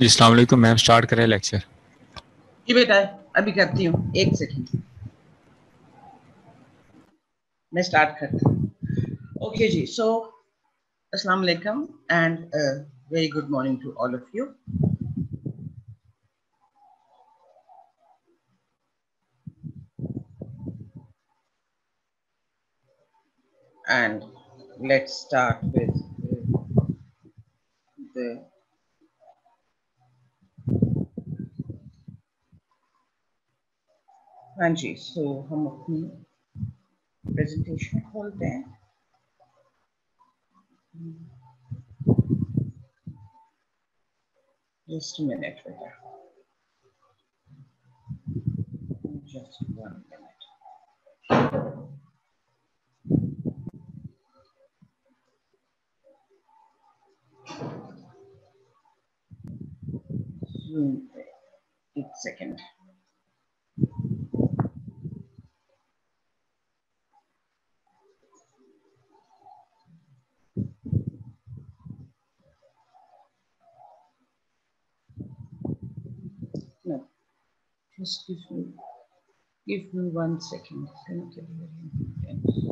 जी अस्सलाम वालेकुम ma'am, start करें लेक्चर। जी बेटा, अभी करती हूँ, एक सेकंड मैं स्टार्ट करती हूँ। ओके जी, सो अस्सलाम वालेकुम and very good morning to all of you. And let's start with the हाँ जी, सो हम अपनी प्रेजेंटेशन खोलते हैं। Just a minute, बेटा, just 1 minute. Zoom पे, एक second. No, just give me 1 second. Thank you very much.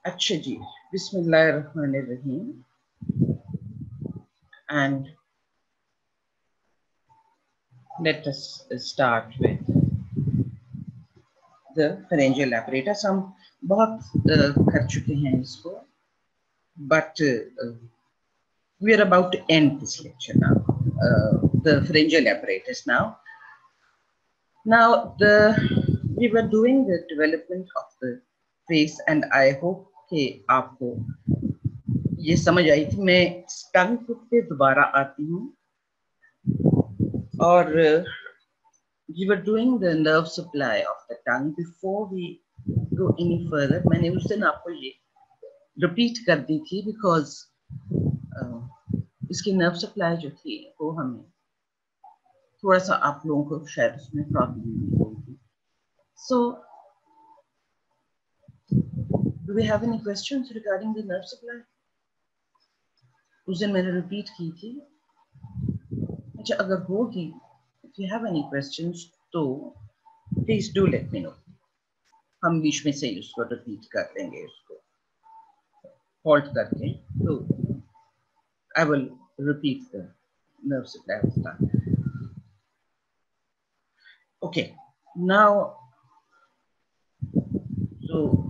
अच्छा जी, बिस्मिल्लाहिर्रहमानिर्रहीम। And let us start with the pharyngeal apparatus. हम बहुत कर चुके हैं इसको, but we are about to end this lecture now. The pharyngeal apparatus now. Now we were doing the development of the face, and I hope कि आपको ये समझ आई थी। मैं टंग पे दोबारा आती हूँ और we were doing the nerve supply of the tongue before we go any further. मैंने उस दिन आपको ये रिपीट कर दी थी because इसकी नर्व सप्लाई जो थी वो हमें थोड़ा सा आप लोगों को शायद उसमें प्रॉब्लम नहीं होगी। So do we have any questions regarding the nerve supply? उस दिन मैंने रिपीट की थी। अच्छा, अगर होगी, if you have any questions तो please do let me know. हम बीच में से उसको रिपीट कर लेंगे, उसको होल्ड करके। तो I will repeat the nerve supply of the tongue. Okay, now so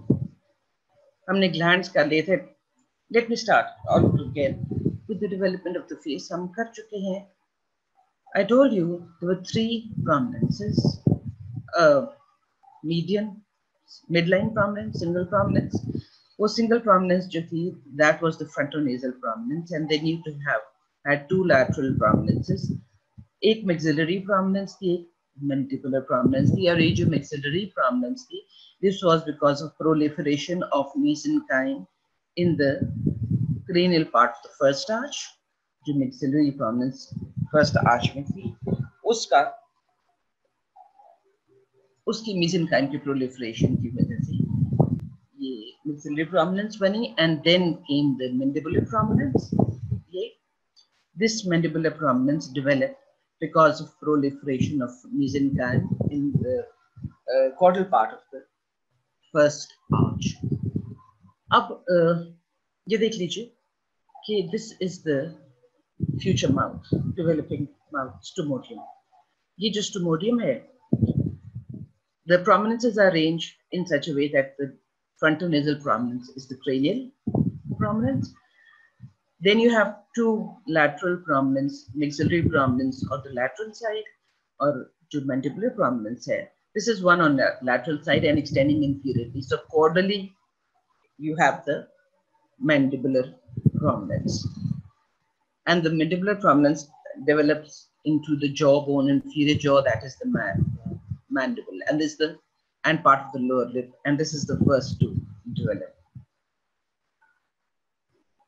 हमने glands कर लिए थे। Let me start all again with the development of the face. हम कर चुके हैं। I told you there were 3 prominences: median, midline prominence, single prominence. वो single prominence जो थी, that was the frontonasal prominence, and then you had 2 lateral prominences. एक maxillary prominence थी, एक mandibular prominence थी, और ये जो maxillary prominence थी, this was because of proliferation of mesenchyme in the cranial part of the first arch. जो maxillary prominence first arch में थी, उसकी mesenchyme की proliferation की वजह से ये maxillary prominence बनी, and then came the mandibular prominence. This mandibular prominence developed because of proliferation of mesenchyme in the caudal part of the first arch. अब ये देख लीजिए कि this is the future mouth, developing mouth, stomodium. ये जो stomodium है, the prominences are arranged in such a way that the frontonasal prominence is the cranial prominence. Then you have 2 lateral prominence, maxillary prominence on the lateral side, or 2 mandibular prominence here. This is one on the lateral side and extending inferiorly. So caudally, you have the mandibular prominence. And the mandibular prominence develops into the jawbone, inferior jaw, that is the mandible. And this is the and part of the lower lip, and this is the first 2 develop.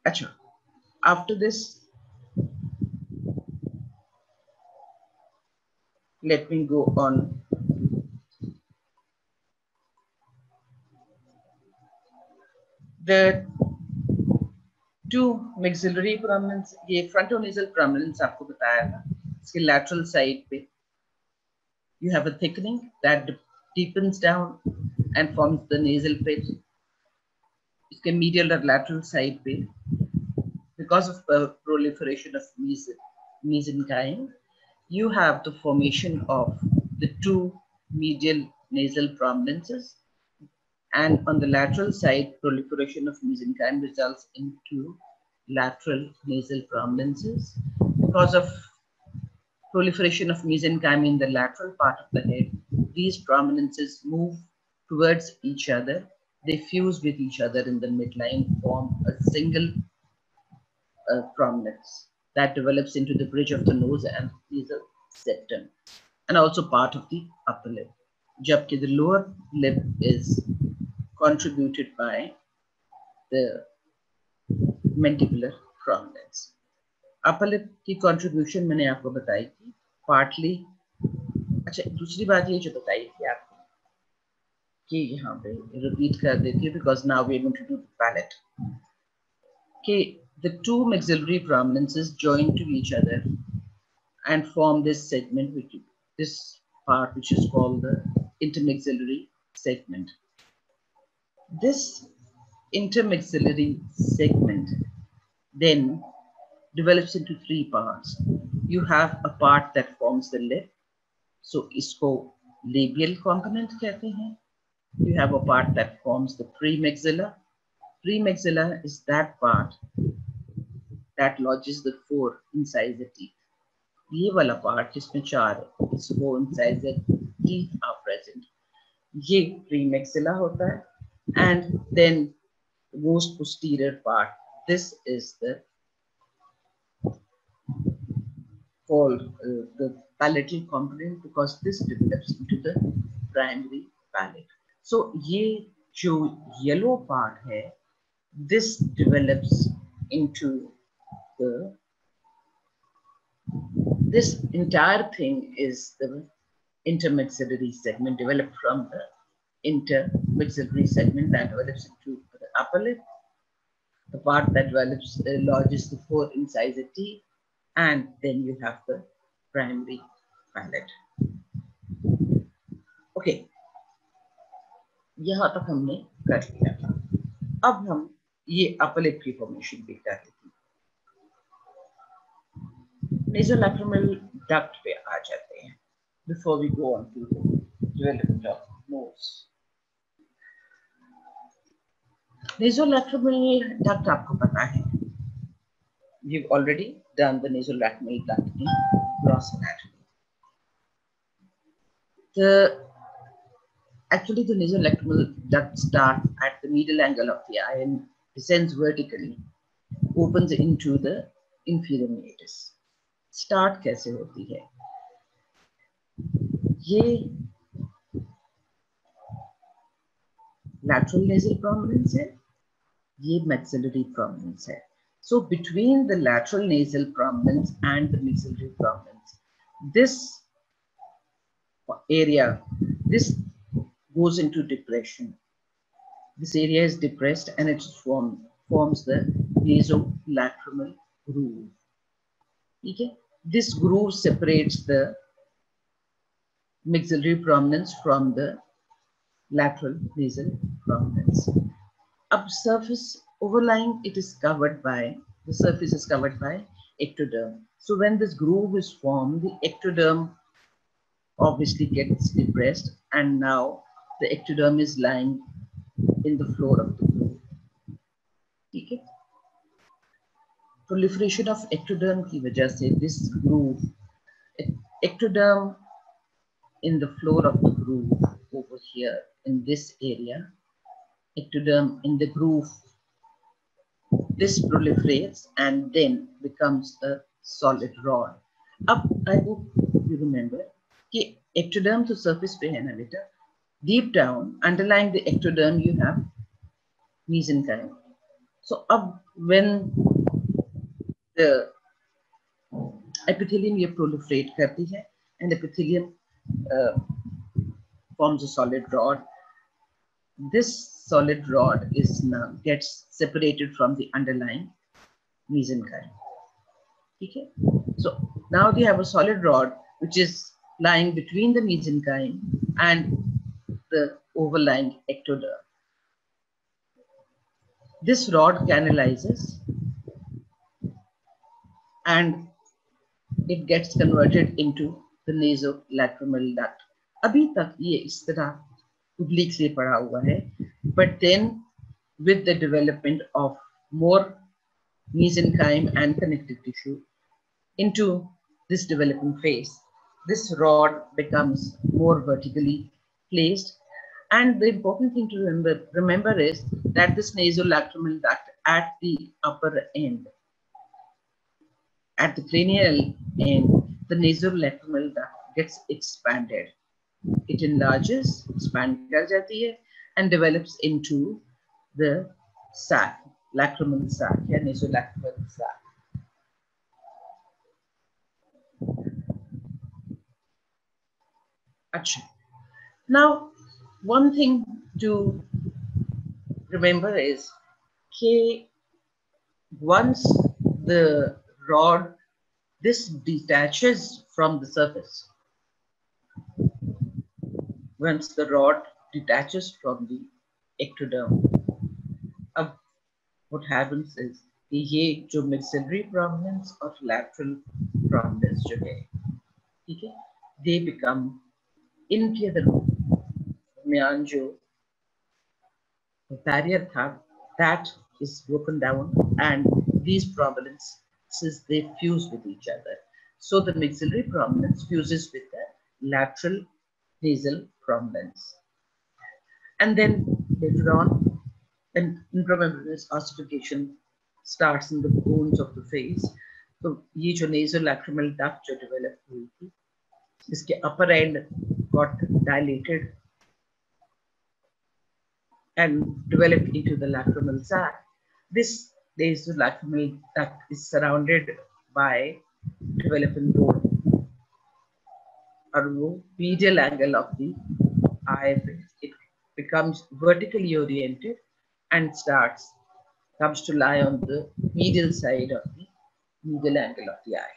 Achha, after this, let me go on. The two maxillary prominence, ये frontonasal prominence आपको बताया था. इसके lateral side पे you have a thickening that deepens down and forms the nasal pit. इसके medial or lateral side पे, because of the proliferation of mesenchyme, you have the formation of the two medial nasal prominences, and on the lateral side, proliferation of mesenchyme results into lateral nasal prominences. Because of proliferation of mesenchyme in the lateral part of the head, these prominences move towards each other. They fuse with each other in the midline, form a single prominence that develops into the bridge of the nose and nasal septum, and also part of the upper lip. Jabki the lower lip is contributed by the mandibular prominence. Upper lip की contribution मैंने आपको बताई थी, partly. अच्छा, दूसरी बात ये जो बताई थी आपको कि यहाँ पे repeat कर देती है, because now we are going to do the palate. कि the two maxillary prominences join to each other and form this segment, this part which is called the intermaxillary segment. This intermaxillary segment then develops into three parts. You have a part that forms the lip, so इसको labial component कहते हैं. You have a part that forms the premaxilla. Premaxilla is that part that lodges the four incisor teeth. ये वाला part जिसमें चार है, इस four incisor teeth are present. ये premaxilla होता है, and then the most posterior part. This is the called the palatal component, because this develops into the primary palate. So ये जो yellow part है, this develops into the, this entire thing is the intermaxillary segment developed from the intermaxillary segment that develops into the upper lip, the part that develops lodges the four incisor teeth, and then you have the primary palate. Okay, यहाँ तक हमने कर लिया था. अब हम ये upper lip की formation भी कर लेते हैं. Nasolacrimal duct पे आ जाते हैं before we go on to the development of nose. Nasolacrimal duct आपको पता है. We've already done the nasolacrimal duct in gross anatomy. Actually, the nasolacrimal duct starts at the medial angle of the eye and descends vertically, opens into the inferior meatus. Start कैसे होती है? ये lateral nasal prominence है, ये maxillary prominence है. So between the lateral nasal prominence and the maxillary prominence, this area, this goes into depression. This area is depressed and it forms the nasolacrimal groove. Okay? This groove separates the maxillary prominence from the lateral nasal prominence. Up surface overlying, it is covered by, the surface is covered by ectoderm. So when this groove is formed, the ectoderm obviously gets depressed, and now the ectoderm is lying in the floor of the groove. Okay? Proliferation of ectoderm की वजह से this groove, ectoderm in the floor of the groove over here in this area, ectoderm in the groove, this proliferates and then becomes a solid rod. Up, I hope you remember कि ectoderm to surface पे है ना बेटा. Deep down, underlying the ectoderm, you have mesenchyme. So when the epithelium ये proliferate करती है and epithelium forms a solid rod. This solid rod is now gets separated from the underlying mesenchyme. Okay? So now we have a solid rod which is lying between the mesenchyme and the overlying ectoderm. This rod canalizes and it gets converted into the nasolacrimal duct. अभी तक ये इस तरह oblique से पड़ा हुआ है, but then with the development of more mesenchyme and connective tissue into this developing phase, this rod becomes more vertically placed. And the important thing to remember is that this nasolacrimal duct at the upper end, at the cranial end, the nasolacrimal duct gets expanded. It enlarges, expands, and develops into the sac, lacrimal sac, yeah, nasolacrimal sac. Achha. Now, one thing to remember is that once the rod, this detaches from the surface. Once the rod detaches from the ectoderm, what happens is ये जो maxillary prominence और lateral prominence जो है, ठीक है, they become इनके दरमियान जो barrier था, that is broken down, and these prominences they fuse with each other. So the maxillary prominence fuses with the lateral nasal prominence, and then later on, when intramembranous ossification starts in the bones of the face, so ये जो nasolacrimal duct जो develop हुई थी, इसके upper end got dilated and developed into the lacrimal sac. This nasolacrimal duct is surrounded by developing bone, or medial angle of the eye. It becomes vertically oriented and comes to lie on the medial side of the medial angle of the eye.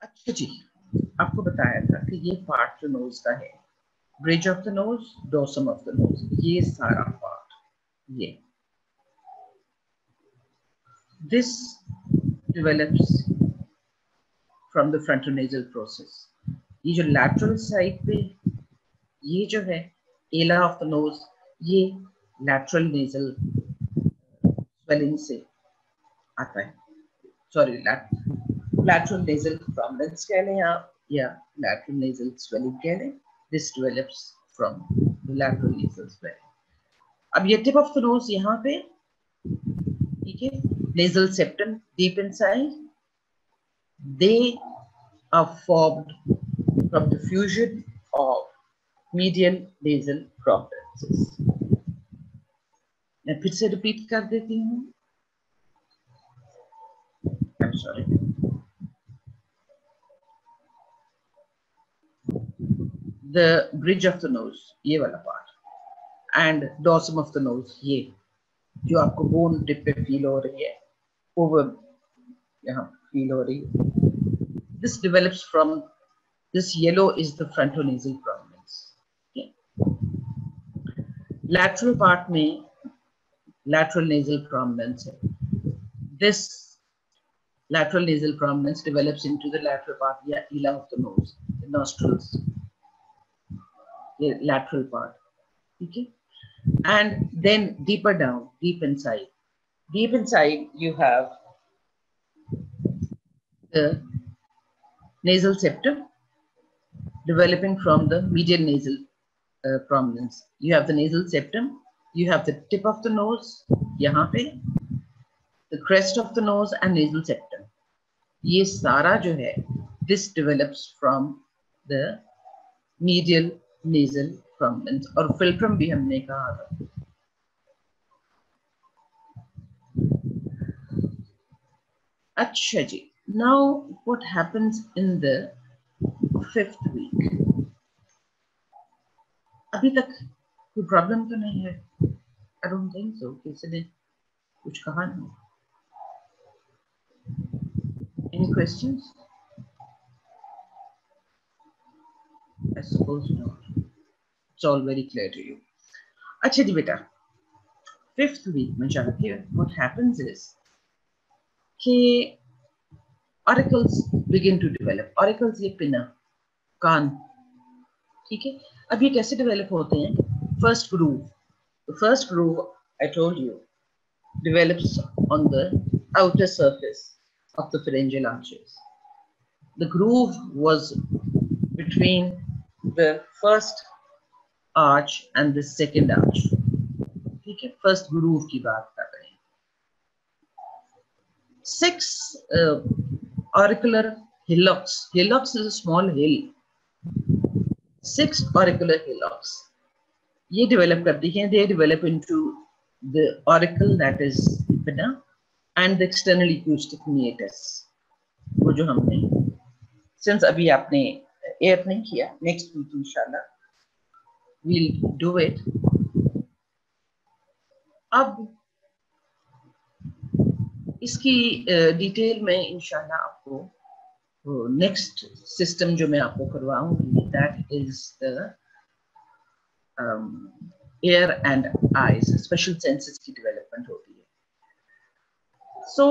अच्छा जी, आपको बताया था कि ये part जो knows का है, bridge of the nose, dorsum of the nose, ये सारा पार्ट, ये this develops from the frontonasal process. ये जो लैटरल साइड पे ये जो है एला ऑफ द नोज, ये लैटरल नेजल स्वेलिंग से आता है. सॉरी, lateral nasal prominence कह लें आप, या lateral nasal swelling कह लें. This develops from the lateral nasal swelling. अब ये tip of the nose यहाँ पे, ठीक है, nasal septum deep inside, they are formed from the fusion of medial nasal prominences. मैं फिर से repeat कर देती हूँ. I'm sorry. The bridge of the nose, ये वाला part, and dorsum of the nose, ये जो आपको bone tip पे feel हो रही है, over यहाँ feel हो रही है. This develops from this yellow is the frontonasal prominence. Okay. Lateral part में lateral nasal prominence है. This lateral nasal prominence develops into the lateral part, या ila of the nose, the nostrils. The lateral part, okay, and then deeper down, deep inside you have the nasal septum developing from the medial nasal prominence. You have the nasal septum, you have the tip of the nose, यहाँ पे, the crest of the nose and nasal septum. ये सारा जो है, this develops from the medial nasal prominence, और philtrum भी हमने कहा था. अच्छा जी. Now what happens in the 5th week? अभी तक कोई प्रॉब्लम तो नहीं है? I don't think so. किसी ने कुछ कहा नहीं? Any questions? I suppose not. It's all very clear to you. अच्छा जी बेटा, 5th week में जाके what happens is कि oracles begin to develop. Oracles ये पिना, कान, ठीक है? अब ये कैसे develop होते हैं? First groove. The first groove I told you develops on the outer surface of the pharyngeal arches. The groove was between the first arch and the second arch. ठीक है? First groove की बात कर रहे हैं. 6 auricular hillocks. Hillocks is a small hill. 6 auricular hillocks. ये develop करती हैं. They develop into the auricle that is pinna and the external acoustic meatus. वो जो हमने since अभी आपने air नहीं किया, next week इंशाल्लाह we'll do it. अब इसकी डिटेल में इंशाल्लाह आपको नेक्स्ट सिस्टम जो मैं आपको करवाऊंगी, that is the ear and eyes. Special senses की डेवलपमेंट होती है. सो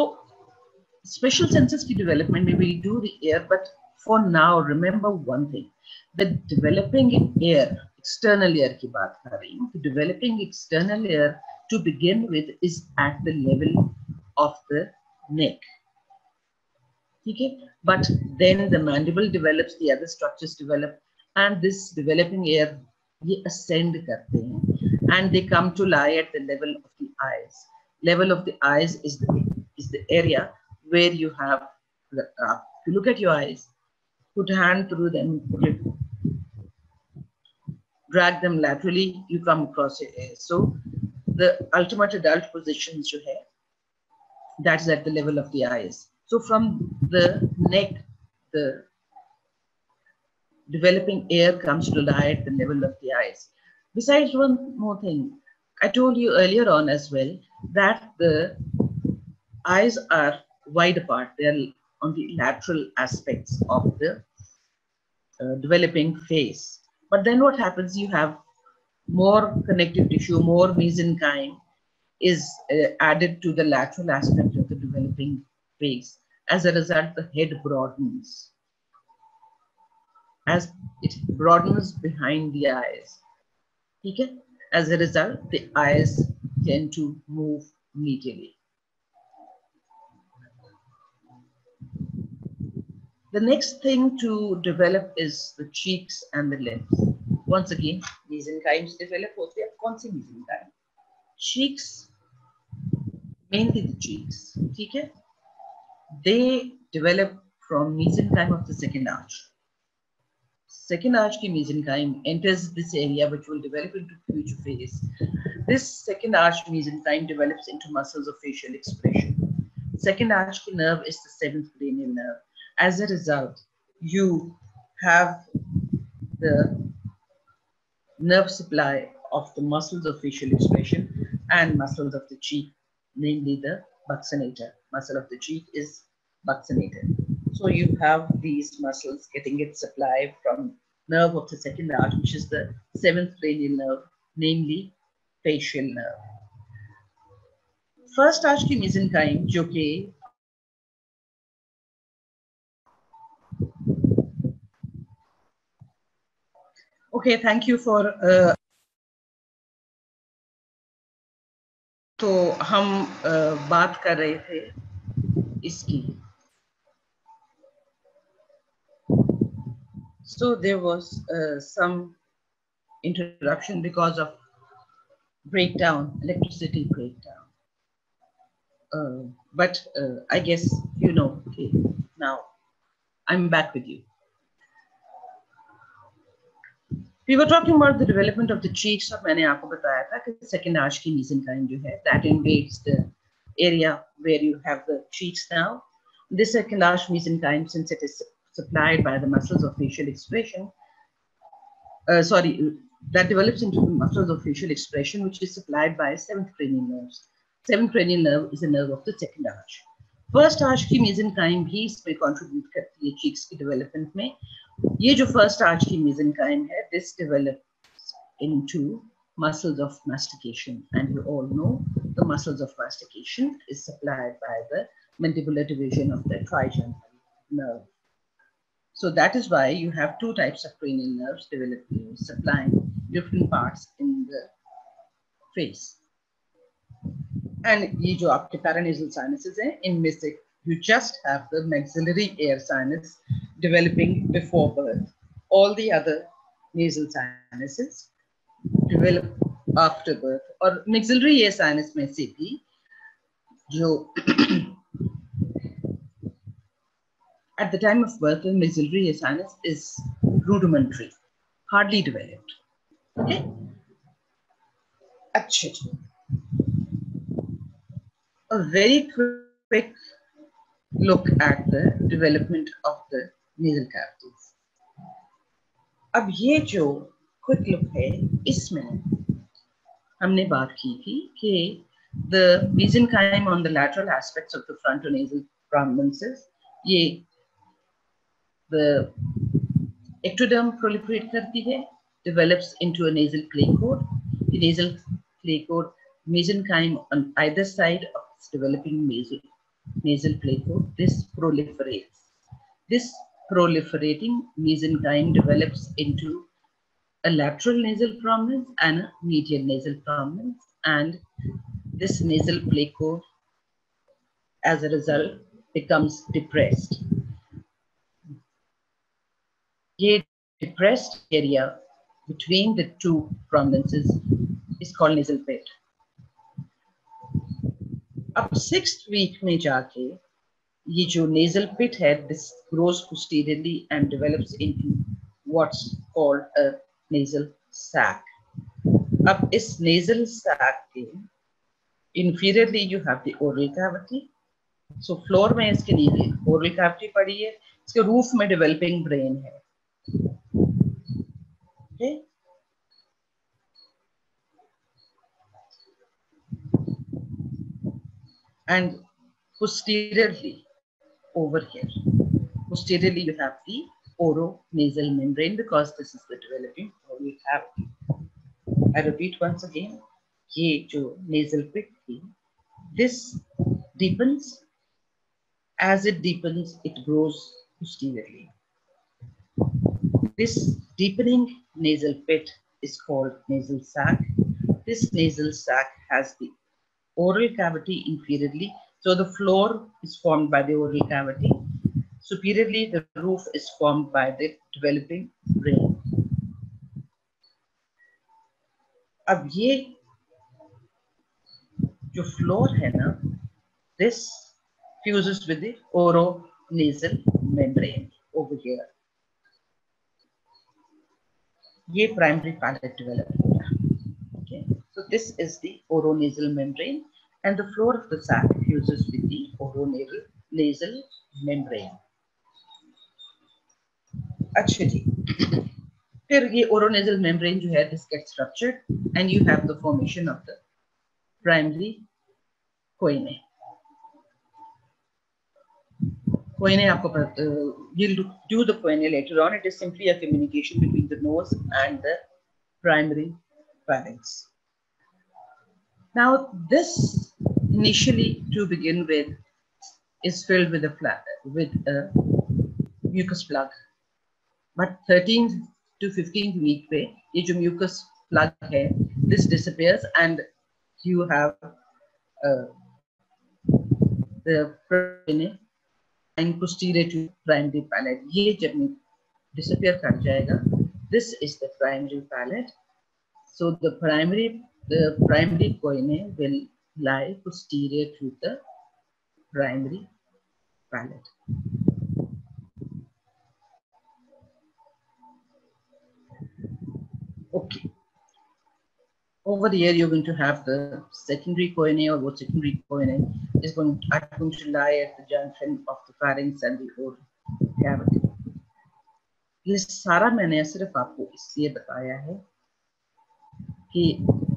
स्पेशल सेंसेस की डेवलपमेंट में we do the ear, but for now remember one thing, the developing ear, external ear की बात कर रही हूँ. Developing external ear to begin with is at the level of the neck. Okay, but then the mandible develops, the other structures develop, and this developing air ye ascend karte hain and they come to lie at the level of the eyes. Level of the eyes is the area where you have the, if you look at your eyes, put a hand through them, drag them laterally, you come across your ear. So the ultimate adult positions jo hai, that is at the level of the eyes. So from the neck, the developing air comes to lie at the level of the eyes. Besides, one more thing, I told you earlier on as well that the eyes are wide apart. They are on the lateral aspects of the developing face. But then what happens, you have more connective tissue, more mesenchyme is added to the lateral aspect of the developing face. As a result, the head broadens. As it broadens behind the eyes, okay? As a result, the eyes tend to move medially. The next thing to develop is the cheeks and the lips. Once again, mesenchymes develop. होते हैं. कौन सी mesenchyme? Cheeks, mainly the cheeks, okay? They develop from mesenchyme of the second arch. Second arch ki mesenchyme enters this area, which will develop into future face. This second arch mesenchyme develops into muscles of facial expression. Second arch ki nerve is the 7th cranial nerve. As a result, you have the nerve supply of the muscles of facial expression and muscles of the cheek, namely the buccinator. Muscle of the cheek is buccinator. So you have these muscles getting its supply from nerve of the second arch, which is the 7th cranial nerve, namely facial nerve. First arch की mesenchyme जो कि okay, thank you for तो हम बात कर रहे थे इसकी. So there was some interruption because of breakdown, electricity breakdown. But I guess you know, okay, now I'm back with you. We were talking about the development of the cheeks, और मैंने आपको बताया था कि second arch की mesenchyme जो है that invades the area where you have the cheeks now. This second arch mesenchyme, since it is supplied by the muscles of facial expression, that develops into the muscles of facial expression, which is supplied by seventh cranial nerves. Seventh cranial nerve is a nerve of the second arch. First arch की mesenchyme भी इसमें contribute करती है cheeks की development में. ये जो first arch की mesenchyme है, this develops into muscles of mastication, and you all know the muscles of mastication is supplied by the mandibular division of the trigeminal nerve. So that is why you have two types of cranial nerves developing, supplying different parts in the face. And ये जो आपके paranasal sinuses हैं, इनमें से you just have the maxillary air sinus developing before birth. All the other nasal sinuses develop after birth. और maxillary air sinus में से भी जो at the time of birth, the maxillary air sinus is rudimentary, hardly developed. Okay. अच्छा, a very quick look at the development of the nasal cavities. अब ये जो quick look है, इसमें हमने बात की थी कि the mesenchyme on the lateral aspects of the frontonasal prominences, ये the ectoderm proliferate करती है, develops into a nasal clay coat. The nasal clay coat mesenchyme on either side of its developing nasal clay coat, this proliferates. This proliferating mesenchyme develops into a lateral nasal prominence and a medial nasal prominence, and this nasal clay coat as a result becomes depressed. A depressed area between the two prominences is called nasal pit. अब 6th week में जाके ये जो nasal pit है, this grows posteriorly and develops into what's called a nasal sac. अब इस nasal sac के inferiorly you have the oral cavity. So floor में इसके नीचे oral cavity पड़ी है, इसके roof में developing brain है. Okay. And posteriorly over here, posteriorly you have the oronasal membrane because this is the developing oral cavity. I repeat once again, ये जो nasal pit थी, this deepens. As it deepens, it grows posteriorly. This deepening nasal pit is called nasal sac. This nasal sac has the oral cavity inferiorly. So the floor is formed by the oral cavity. Superiorly, the roof is formed by the developing brain. अब ये जो floor है ना, this fuses with the oronasal membrane over here. ये primary palate developed होगा. Okay, so this is the oronasal membrane, and the floor of the sac fuses with the oronasal membrane. अच्छा जी, फिर ये oronasal membrane जो है, this gets ruptured, and you have the formation of the primary coine. Coine आपको we'll do the coine later on. It is simply a communication between the nose and the primary pharynx. Now this initially to begin with is filled with a mucus plug, but 13th to 15th week पे ये जो mucus plug है, this disappears and you have the coine and posterior to primary palate. ये जब disappear कर जाएगा, this is the primary palate. So the primary coine will lie posterior to the primary palate. Okay. Over here, you're going to have the secondary choanae, or what secondary choanae is going to lie at the junction of the pharynx and the oral cavity. ये सारा मैंने सिर्फ आपको इसलिए बताया है कि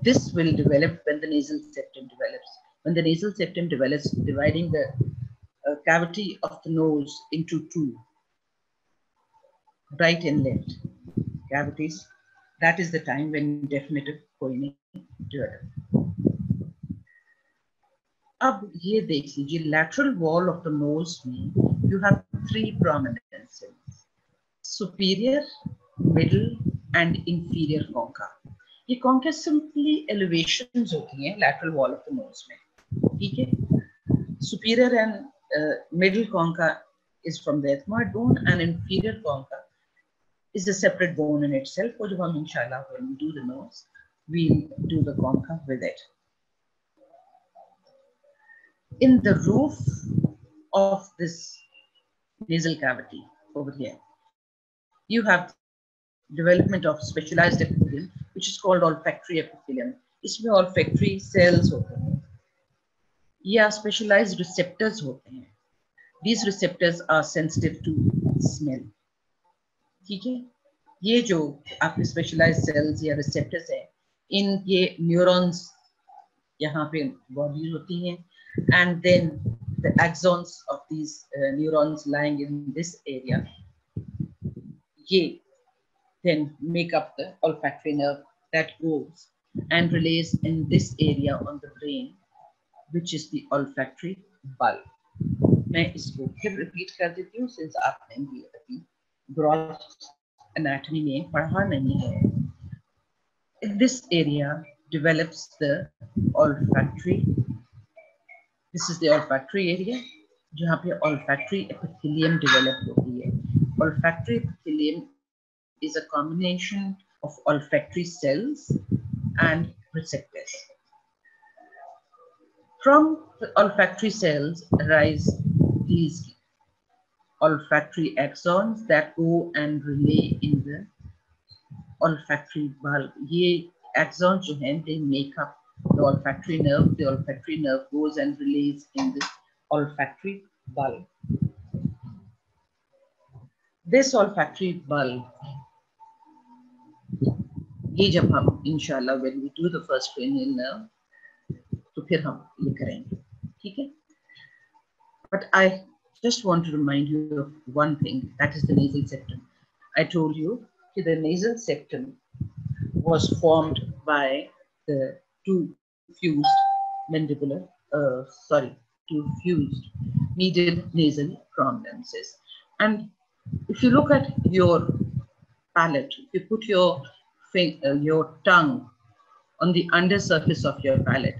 this will develop when the nasal septum develops. When the nasal septum develops, dividing the cavity of the nose into two, right and left cavities, that is the time when definitive choanae develop. अब ये देख लीजिए, lateral wall of the nose में you have three prominent cells: superior, middle and inferior concha. ये concha simply elevations होती हैं lateral wall of the nose में, ठीक है? Superior and middle concha is from the ethmoid bone, and inferior concha is a separate bone in itself. और जब हम इंशाल्लाह when we do the nose, we'll do the concha with it. In the roof of this nasal cavity over here, you have development of specialized epithelium, which is called olfactory epithelium. इसमें olfactory cells होते हैं या specialized receptors होते हैं. These receptors are sensitive to smell. ठीक है? ये जो आपके specialized cells या receptors हैं, इन ये neurons यहाँ पे bodies होती हैं, and then the axons of these neurons lying in this area, ye then make up the olfactory nerve that goes and relays in this area on the brain, which is the olfactory bulb. मैं इसको फिर repeat कर देती हूँ, since आपने भी अभी gross anatomy में पढ़ा नहीं है. In this area develops the olfactory. This is the olfactory area, जहाँ पे olfactory epithelium develop होती है. Olfactory epithelium is a combination of olfactory cells and receptors. From the olfactory cells arise these olfactory axons that go and relay in the olfactory bulb. ये axons जो हैं, they make up the olfactory nerve. The olfactory nerve goes and relays in the olfactory bulb. This olfactory bulb, ये जब हम इंशाल्लाह when we do the first cranial nerve, तो फिर हम ये करेंगे, ठीक है? But I just want to remind you of one thing, that is the nasal septum. I told you that the nasal septum was formed by the two fused medial nasal prominences. And if you look at your palate, if you put your tongue on the undersurface of your palate,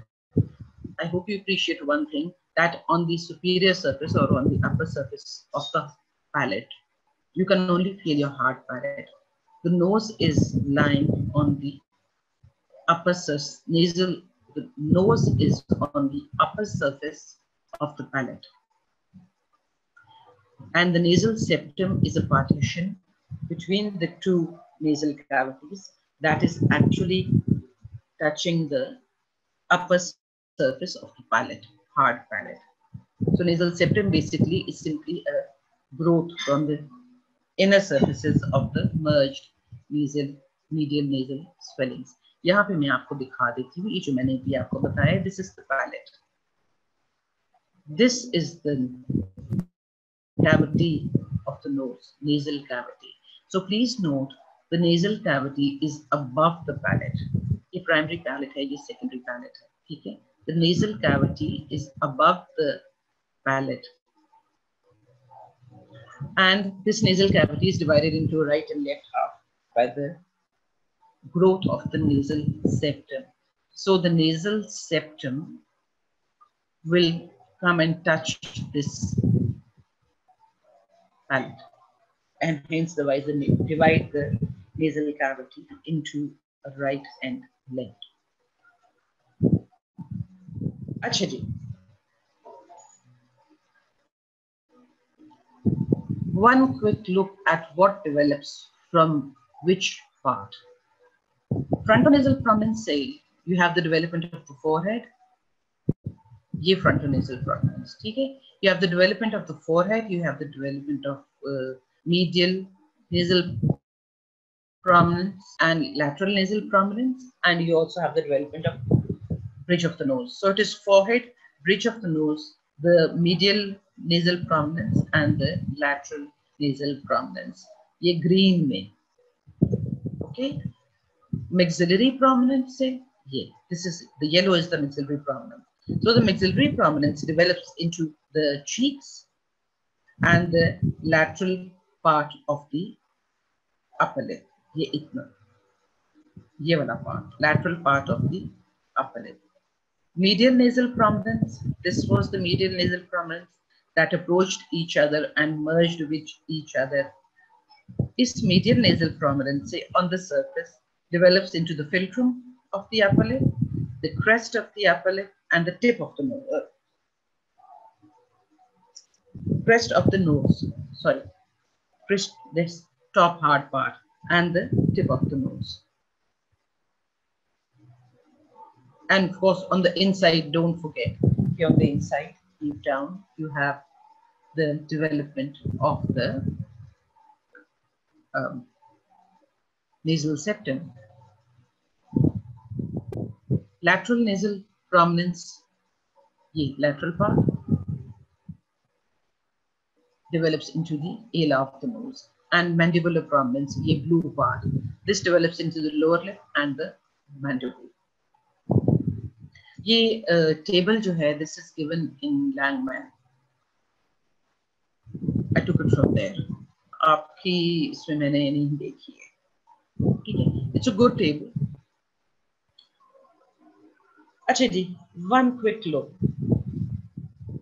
I hope you appreciate one thing, that on the superior surface or on the upper surface of the palate, you can only feel your hard palate. The nose is lying on the upper surface, the nose is on the upper surface of the palate. And the nasal septum is a partition between the two nasal cavities that is actually touching the upper surface of the palate, hard palate. So nasal septum basically is simply a growth from the inner surfaces of the merged medial nasal swellings. यहाँ पे मैं आपको दिखा देती हूँ, ये जो मैंने भी आपको बताया, this is the palate. This is the cavity of the nose, nasal cavity. So please note, the nasal cavity is above the palate. ये primary palate है, ये secondary palate है, ठीक है? The nasal cavity is above the palate. And this nasal cavity is divided into right and left half by the growth of the nasal septum. So the nasal septum will come and touch this palate, and hence divide the nasal cavity into a right and left. अच्छा जी. One quick look at what develops from which part. Frontonasal prominence say you have the development of the forehead. ये frontonasal prominence, ठीक है? You have the development of the forehead. You have the development of medial nasal prominence and lateral nasal prominence, and you also have the development of bridge of the nose. So it is forehead, bridge of the nose, the medial nasal prominence, and the lateral nasal prominence. ये green में, okay? Maxillary prominence say, yeah, this is the yellow is the maxillary prominence. So the maxillary prominence develops into the cheeks and the lateral part of the upper lip. ये इतना, ये वाला part, lateral part of the upper lip. Medial nasal prominence. This was the medial nasal prominence that approached each other and merged with each other. This medial nasal prominence on the surface develops into the philtrum of the upper lip, the crest of the upper lip, and the tip of the nose. Crest of the nose, sorry, crest, this top hard part, and the tip of the nose. And of course, on the inside, don't forget, here on the inside, deep down, you have the development of the nasal septum. Lateral nasal prominence, ye lateral part, develops into the ala of the nose, and mandibular prominence, ye blue part. This develops into the lower lip and the mandible. ये table जो है, this is given in Langman. I took it from there. आपकी इसमें मैंने नहीं देखी है, ठीक है? It's a good table. अच्छा जी, one quick look.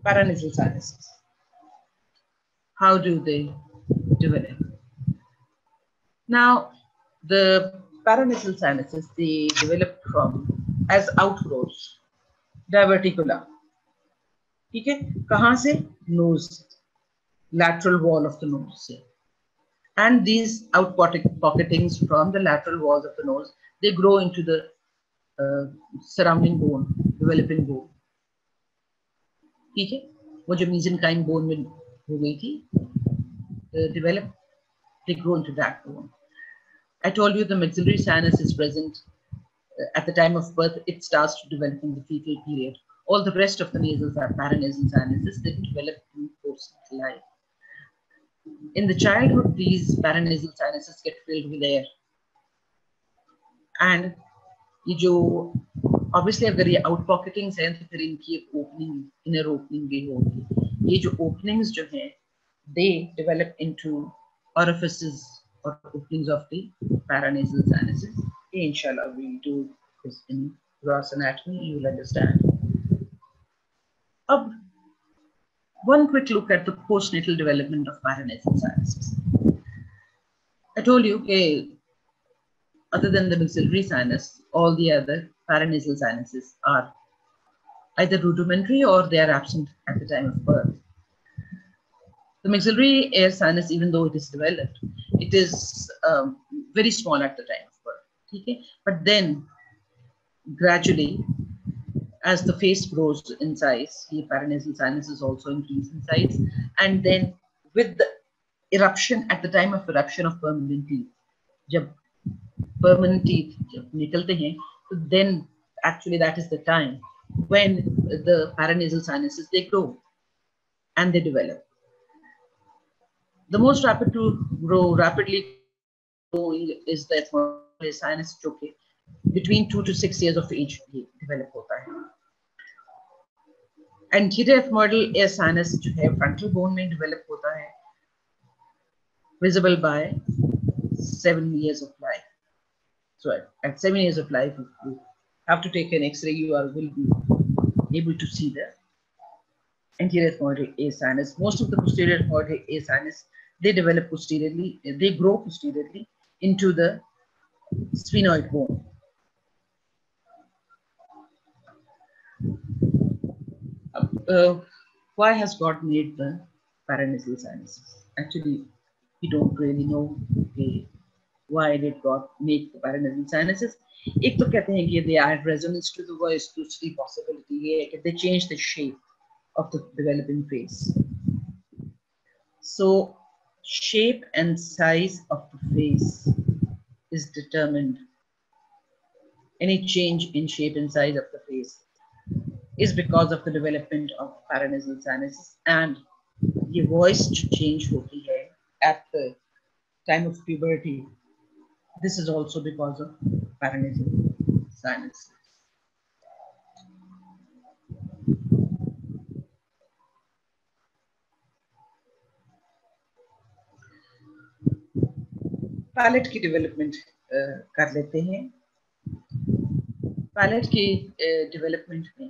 Paranasal sinuses. How do they develop? Now, the paranasal sinuses, they develop from as outgrowths. Diverticula, ठीक है? कहाँ से? Nose, lateral wall of the nose से. And these outpocketings from the lateral walls of the nose, they grow into the surrounding bone, developing bone. ठीक है? वो जो mesenchyme bone में हो गई थी, develop, they grow into that bone. I told you the maxillary sinus is present at the time of birth. It starts to develop in the fetal period. All the rest of the nasals are paranasal sinuses that develop in post-natal life. In the childhood, these paranasal sinuses get filled with air. And ये जो obviously अगर ये outpocketings हैं तो फिर इनकी opening, inner opening भी होगी. ये जो openings जो हैं, they develop into orifices or openings of the paranasal sinuses. Inshallah, we'll do this in gross anatomy, you will understand. One quick look at the postnatal development of paranasal sinuses. I told you, okay, other than the maxillary sinus, all the other paranasal sinuses are either rudimentary or they are absent at the time of birth. The maxillary air sinus, even though it is developed, it is very small at the time of birth. Okay? But then, gradually, as the face grows in size, the paranasal sinuses also increase in size. And then, with the eruption, at the time of eruption of permanent teeth, जब permanent teeth जब निकलते हैं, then actually that is the time when the paranasal sinuses, they grow and they develop. The most rapid to grow, rapidly growing is the ethmoidal sinus, okay, between 2 to 6 years of age develop होता है. Anterior ethmoidal air sinus जो है frontal bone में develop होता है, visible by 7 years of life. So at 7 years of life, you have to take an X-ray, you will be able to see the anterior ethmoidal air sinus. Most of the posterior ethmoidal air sinus, they develop posteriorly, they grow posteriorly into the sphenoid bone. Why has God made the paranasal sinuses? Actually, we don't really know. Okay. why did God make the paranasal sinuses? एक तो कहते हैं कि they add resonance to the voice. दूसरी possibility ये है कि they change the shape of the developing face. So shape and size of the face is determined. Any change in shape and size of the face is because of the development of paranasal sinuses, and ये voice change होती है at the time of puberty. This is also because of paranasal sinuses. Palate की development कर लेते हैं. Palette की development में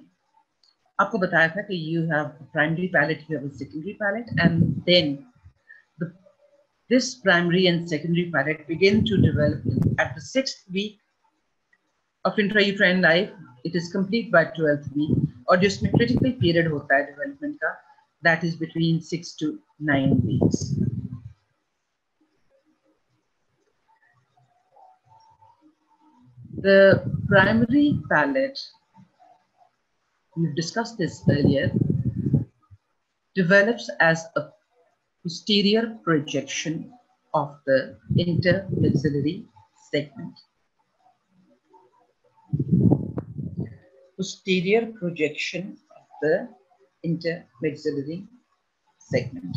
आपको बताया था कि you have a primary palate, you have a secondary palate, and then this primary and secondary palate begin to develop at the 6th week of intrauterine life. It is complete by 12th week, और जिसमें critical period होता है development का, that is between 6 to 9 weeks. The primary palate, we've discussed this earlier, develops as a posterior projection of the intermaxillary segment. Posterior projection of the intermaxillary segment.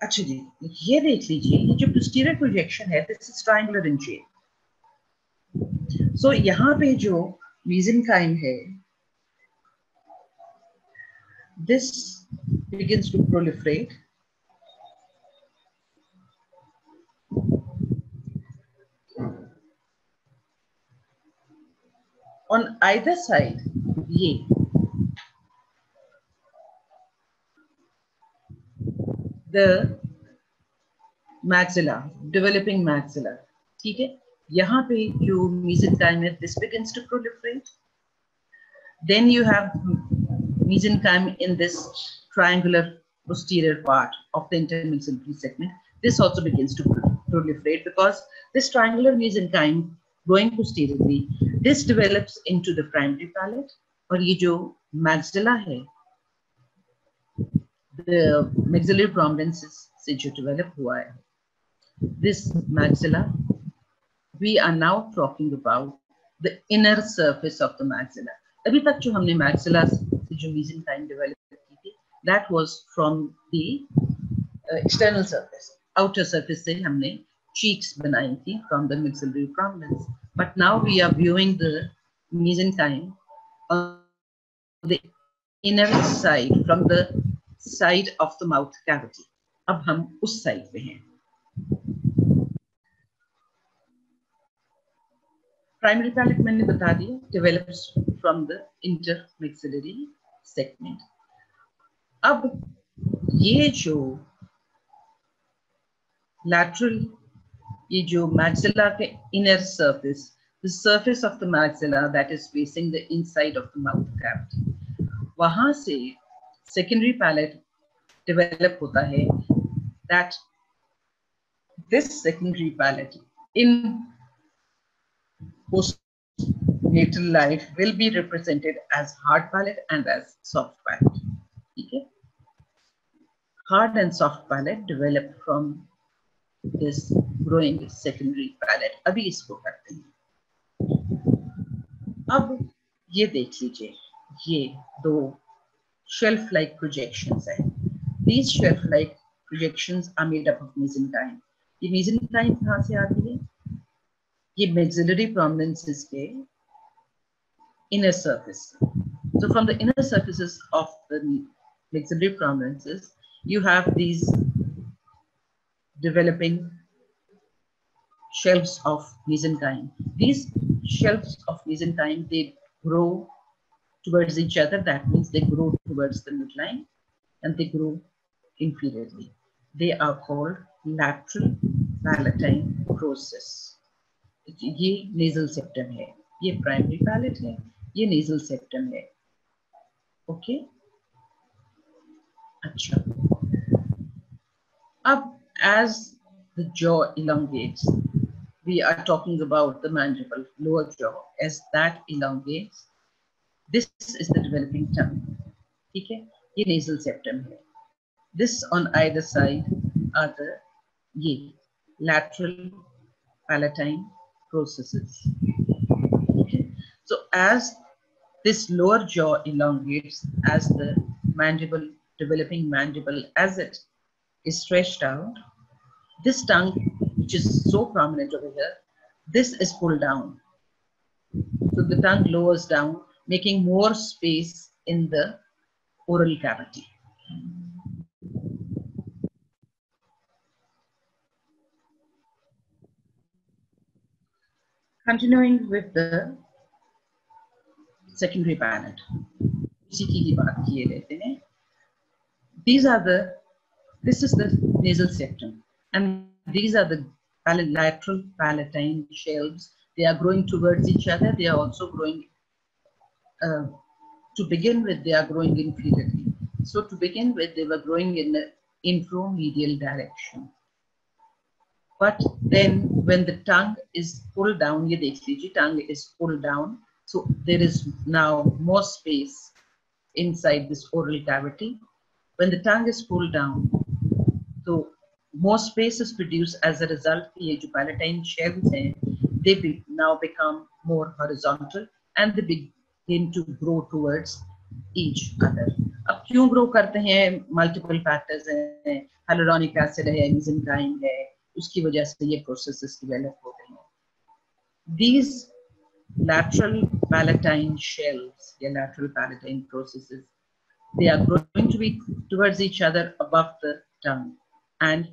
अच्छा जी, ये देख लीजिए, ये जो posterior projection है, this is triangular in shape. So यहाँ पे जो mesenchyme है, this begins to proliferate. On either side, ये the maxilla, developing maxilla, ठीक है? यहाँ पे जो mesenchyme है, this begins to proliferate. Then you have mesenchyme in this triangular posterior part of the intermaxillary segment. This also begins to proliferate because this triangular mesenchyme going posteriorly, this develops into the primary palate, और ये जो maxilla है, the maxillary prominences से जो develop हुआ है, this maxilla, we are now talking about the inner surface of the maxilla. अभी तक जो हमने maxilla से जो mesenchyme develop की थी, that was from the external surface, outer surface से हमने cheeks बनाई थी from the maxillary prominence. But now we are viewing the mesenchyme on the inner side, from the side of the mouth cavity. अब हम उस side पे हैं. Primary palate मैंने बता दिया, develops from the intermaxillary segment. अब ये जो lateral, ये जो maxilla के inner surface, the surface of the maxilla that is facing the inside of the mouth cavity, वहां से secondary palate develop होता है. That this secondary palate in postnatal life will be represented as hard palate and as soft palate. Okay? Hard and soft palate develop from this growing secondary palate. अभी इसको करते हैं. अब ये देख लीजिए, ये दो shelf-like projections हैं. These shelf-like projections are made up of mesenchyme. ये mesenchyme कहाँ से आती है? ये maxillary prominences के inner surface. So from the inner surfaces of the maxillary prominences, you have these developing shelves of mesenchyme. These shelves of mesenchyme, they grow towards each other. That means they grow towards the midline and they grow inferiorly. They are called lateral palatine process. ये nasal septum है, ये primary palate है, ये nasal septum है. Okay. अच्छा. Up as the jaw elongates, we are talking about the mandible, lower jaw. As that elongates, this is the developing tongue. ठीक है, ये nasal septum है. This on either side are the ये lateral palatine processes. Okay. So as this lower jaw elongates, as the mandible, developing mandible, as it is stretched out, this tongue, which is so prominent over here, this is pulled down. So the tongue lowers down, making more space in the oral cavity. Continuing with the secondary palate. This is the nasal septum, and these are the lateral palatine shelves. They are growing towards each other. They are also growing, to begin with, they are growing inferiorly. So to begin with, they were growing in the infromedial direction. But then when the tongue is pulled down, ye dekh lijiye, tongue is pulled down. So there is now more space inside this oral cavity. When the tongue is pulled down, so more space is produced. As a result, the palatine shells, they now become more horizontal and they begin to grow towards each other. अब क्यों grow करते हैं? Multiple factors हैं. Hyaluronic acid है, mesenchyme है, उसकी वजह से ये processes develop हो रही हैं. These lateral palatine shells, the lateral palatine processes, they are growing to be towards each other above the tongue and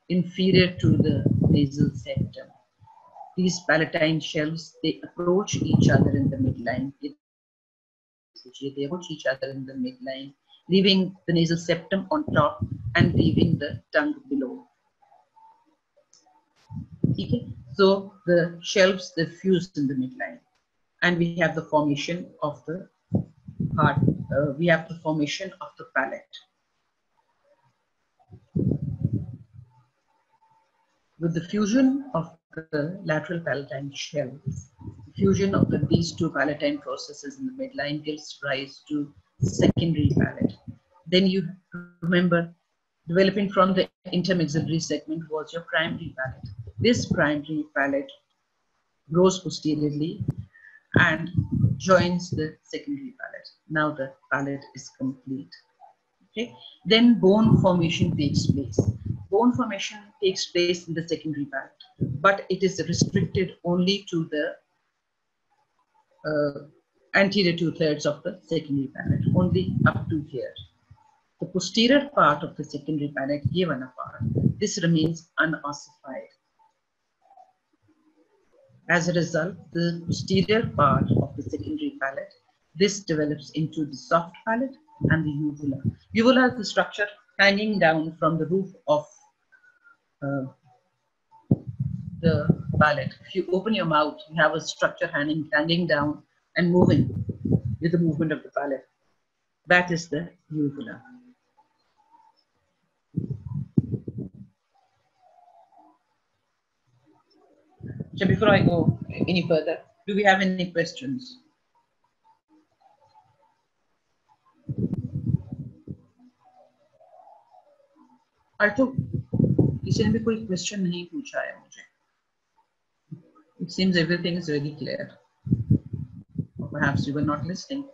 inferior to the nasal septum. These palatine shells, they approach each other in the midline. They approach each other in the midline, leaving the nasal septum on top and leaving the tongue below. Okay? So the shelves, they fuse in the midline, and we have the formation of the heart. We have the formation of the palate. With the fusion of the lateral palatine shells, the fusion of these two palatine processes in the midline gives rise to secondary palate. Then you remember, developing from the intermaxillary segment was your primary palate. This primary palate grows posteriorly and joins the secondary palate. Now the palate is complete. Okay. Then bone formation takes place. Bone formation takes place in the secondary palate, but it is restricted only to the anterior 2/3 of the secondary palate, only up to here. The posterior part of the secondary palate, ye wala part, this remains unossified. As a result, the posterior part of the secondary palate, this develops into the soft palate and the uvula. Uvula is the structure hanging down from the roof of the palate. If you open your mouth, you have a structure hanging down and moving with the movement of the palate. That is the uvula. So before I go any further, do we have any questions? तो किसी ने भी कोई question नहीं पूछा है मुझे. It seems everything is very clear. Or perhaps you were not listening.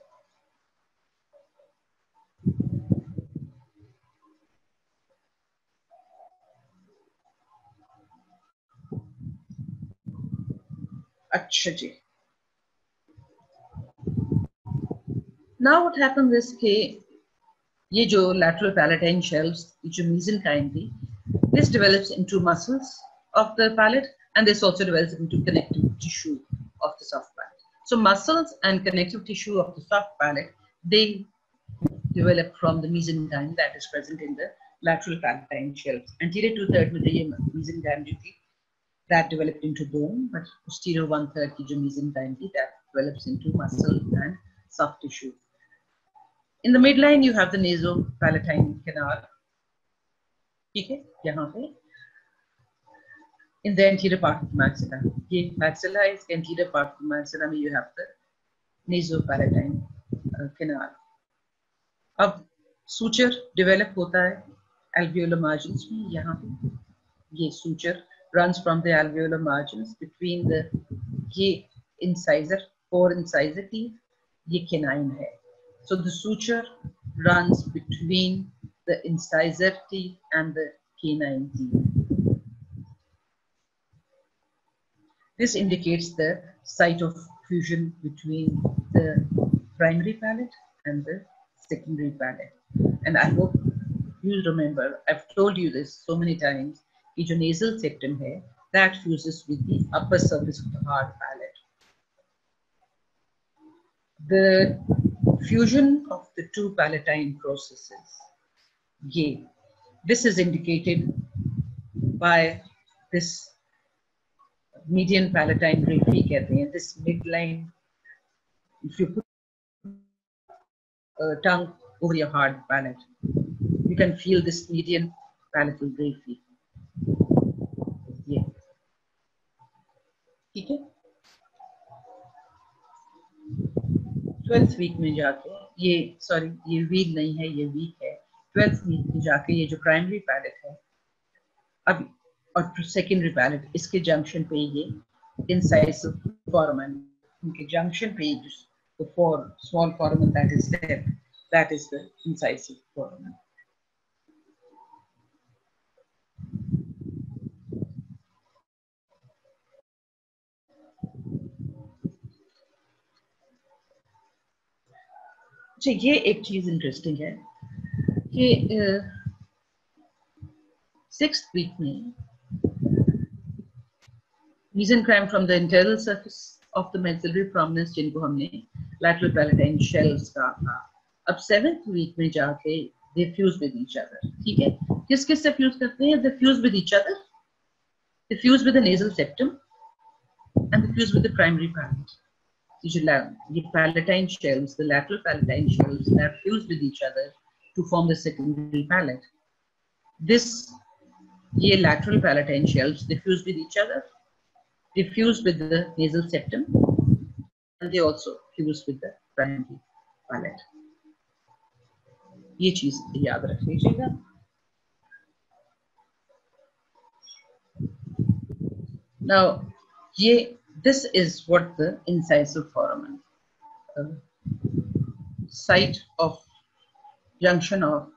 अच्छा जी. Now what happens is कि ये जो lateral palatine shells, जो mesenchyme थी, this develops into muscles of the palate, and this also develops into connective tissue of the soft palate. So muscles and connective tissue of the soft palate, they develop from the mesenchyme that is present in the lateral palatine shells. Anterior 2/3 में जो ये mesenchyme जो थी, that developed into bone, but posterior 1/3 की जो mesenchyme थी, that develops into muscle and soft tissue. In the midline, you have the nasopalatine canal. Okay, here. In the anterior part of the maxilla. The maxilla is anterior part of the maxilla. You have the nasopalatine canal. अब suture develop होता है alveolar margins में. यहाँ पे ये suture runs from the alveolar margins between the ये incisor, 4 incisor teeth. ये canine है. So the suture runs between the incisor teeth and the canine teeth. This indicates the site of fusion between the primary palate and the secondary palate. And I hope you remember, I've told you this so many times, that the nasal septum hai, that fuses with the upper surface of the hard palate. The fusion of the two palatine processes, this is indicated by this median palatine raphe कहते हैं. This midline, if you put a tongue over your hard palate, you can feel this median palatal raphe. Yeah. ठीक है. 12th week में जाके ये wheel नहीं है, ये week है. 12th week में जाके ये जो primary palate है अब और secondary palate, इसके junction पे ये incisive foramen, उनके junction पे the small foramen that is there, that is the incisive foramen. अच्छा, ये एक चीज इंटरेस्टिंग है कि 6th week में mesenchyme from the internal surface of the maxillary prominence जिनको हमने lateral palatine shells कहा था, अब 7th week में जाके they fuse with each other. ठीक है, किस से fuse करते हैं? They fuse with each other, they fuse with the nasal septum and they fuse with the primary palate. The palatine shells, the lateral palatine shells, they are fused with each other to form the secondary palate. Ye lateral palatine shells, they fuse with each other, they fuse with the nasal septum, and they also fuse with the primary palate. ये चीज याद रख लीजिएगा. Now, this is what the incisive foramen, site of junction of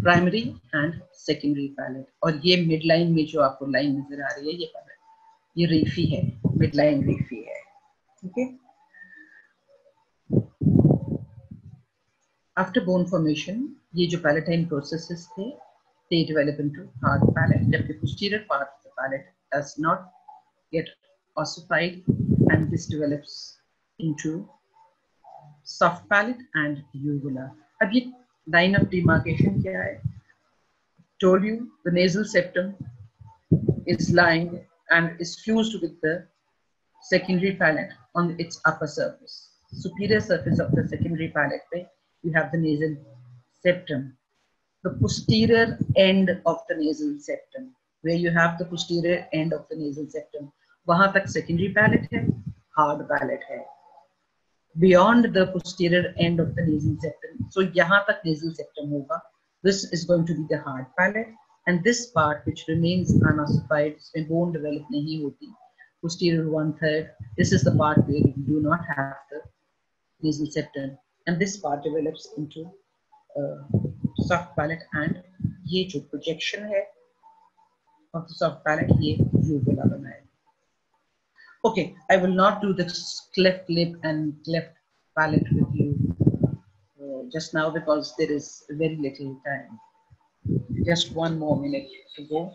primary and secondary palate. और ये midline में जो आपको line नजर आ रही है, ये raphe है, midline raphe है. Okay. After bone formation, ये जो palatine processes थे, they develop into hard palate. जबकि posterior part of the palate does not get ossified, and this develops into soft palate and uvula. अब ये line of demarcation क्या है? Told you the nasal septum is lying and is fused with the secondary palate on its upper surface. Superior surface of the secondary palate, you have the nasal septum. The posterior end of the nasal septum, where you have the posterior end of the nasal septum, वहां तक secondary palate है, hard palate है. Beyond the posterior end of the nasal septum, so यहाँ तक nasal septum होगा, this is going to be the hard palate, and this part which remains unossified, इसमें bone develop नहीं होती, posterior 1/3, this is the part where you do not have the nasal septum, and this part develops into soft palate, and ये जो projection है of the soft palate, ये uvula बनाएगा. Okay, I will not do the cleft lip and cleft palate with you just now because there is very little time. Just one more minute to go.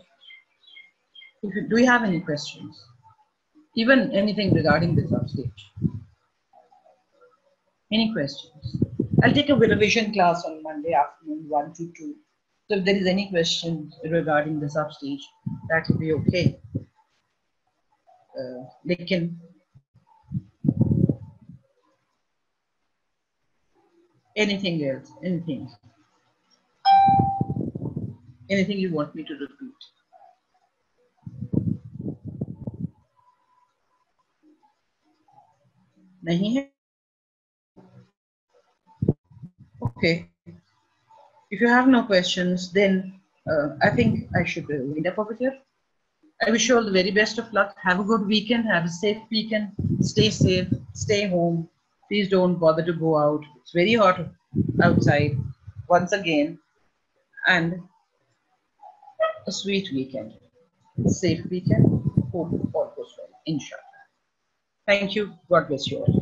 Do you have any questions? Even anything regarding this upstage? Any questions? I'll take a revision class on Monday afternoon, 1 to 2. So if there is any question regarding this upstage, that will be okay. लेकिन Anything else? Anything? Anything you want me to repeat? Nahi hai? Okay. If you have no questions, then I think I should wind up over here. I wish you all the very best of luck. Have a good weekend. Have a safe weekend. Stay safe. Stay home. Please don't bother to go out. It's very hot outside once again. And a sweet weekend. Safe weekend. Hope all goes well. Inshallah. Thank you. God bless you all.